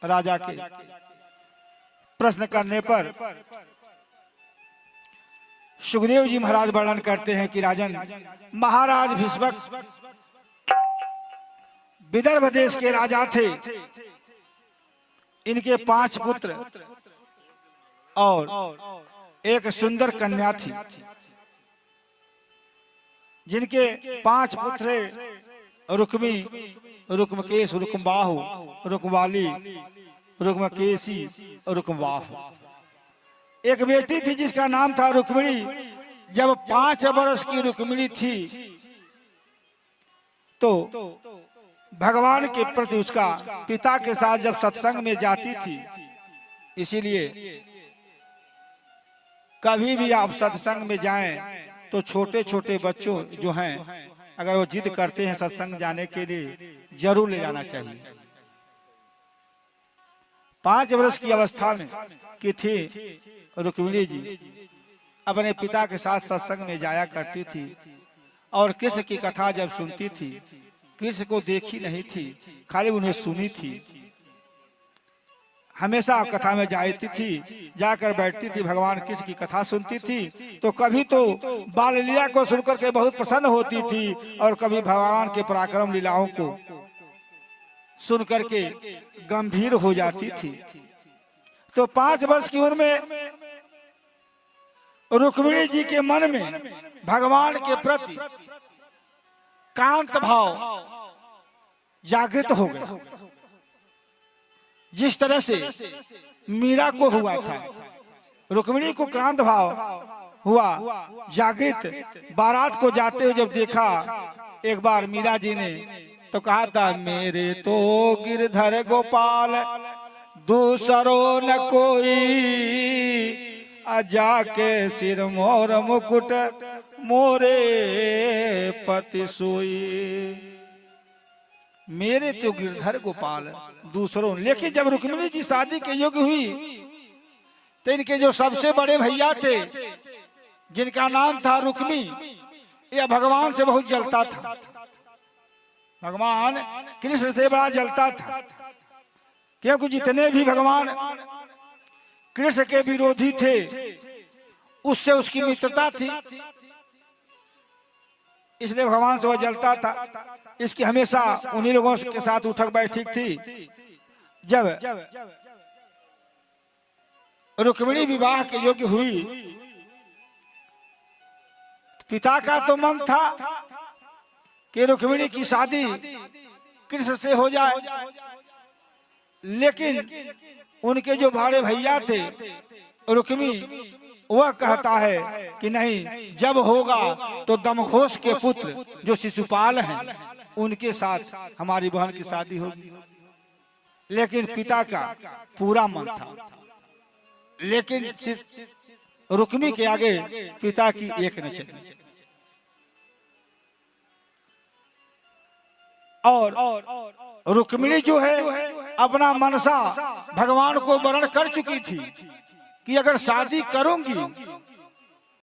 राजा के प्रश्न करने पर सुखदेव जी महाराज वर्णन करते हैं कि राजन, महाराज भीष्मक विदर्भ देश के राजा थे। इनके 5 पुत्र और एक सुंदर कन्या थी। जिनके 5 पुत्र रुक्मी, रुक्मकेश, रुक्मबाहु, रुक्मवाली, रुक्मकेशी और रुक्मबाहु। एक बेटी थी जिसका नाम था रुक्मिणी। जब 5 वर्ष की रुक्मिणी थी तो भगवान के प्रति उसका पिता के साथ जब सत्संग में जाती थी, इसीलिए कभी भी आप सत्संग में जाएं तो छोटे छोटे बच्चों जो हैं, अगर वो जिद करते हैं सत्संग जाने के लिए, जरूर ले जाना चाहिए। 5 वर्ष की अवस्था में की थी रुक्मिणी जी, अपने पिता के साथ सत्संग में जाया करती थी और कृष्ण की कथा जब सुनती थी, कृष्ण को देखी नहीं थी, खाली उन्हें सुनी थी। हमेशा कथा में जाती थी, जाकर बैठती थी, भगवान कृष्ण की कथा सुनती थी। तो कभी तो बाल लीला को सुनकर के बहुत प्रसन्न होती थी और कभी भगवान के पराक्रम लीलाओं को सुनकर के गंभीर हो जाती थी। तो 5 वर्ष की उम्र में रुक्मिणी जी के मन में भगवान के प्रति कांत भाव जागृत हो गया, जिस तरह से मीरा को हुआ था। रुक्मिणी को क्रांत भाव हुआ जागृत। बारात को जाते हुए जब देखा एक बार मीरा जी ने, तो कहा था, मेरे तो गिरधर गोपाल दूसरो न कोई, जाके सिर मोर मुकुट मोरे पति सोई। मेरे तो गिरधर गोपाल दूसरों। लेकिन जब रुक्मिणी जी शादी के योग्य हुई तो इनके जो सबसे बड़े भैया थे, जिनका नाम था रुक्मी, यह भगवान से बहुत जलता था। भगवान कृष्ण से बड़ा जलता था, क्योंकि जितने भी भगवान कृष्ण के विरोधी थे उससे उसकी मित्रता थी, इसलिए भगवान से वह जलता था। इसकी हमेशा उन्हीं लोगों के साथ उठक बैठक थी। जब रुक्मिणी विवाह के योग्य हुई, पिता का तो मन था कि रुक्मिणी की शादी कृष्ण से हो जाए, लेकिन उनके जो बड़े भैया थे रुक्मी, वह कहता है कि नहीं, जब होगा तो दमघोष के पुत्र जो शिशुपाल हैं उनके साथ हमारी बहन की शादी होगी। लेकिन पिता का पूरा मन था, लेकिन रुक्मी के आगे पिता की एक न चली। और रुक्मिणी जो है अपना मनसा भगवान को वर्ण कर चुकी थी कि अगर शादी करूंगी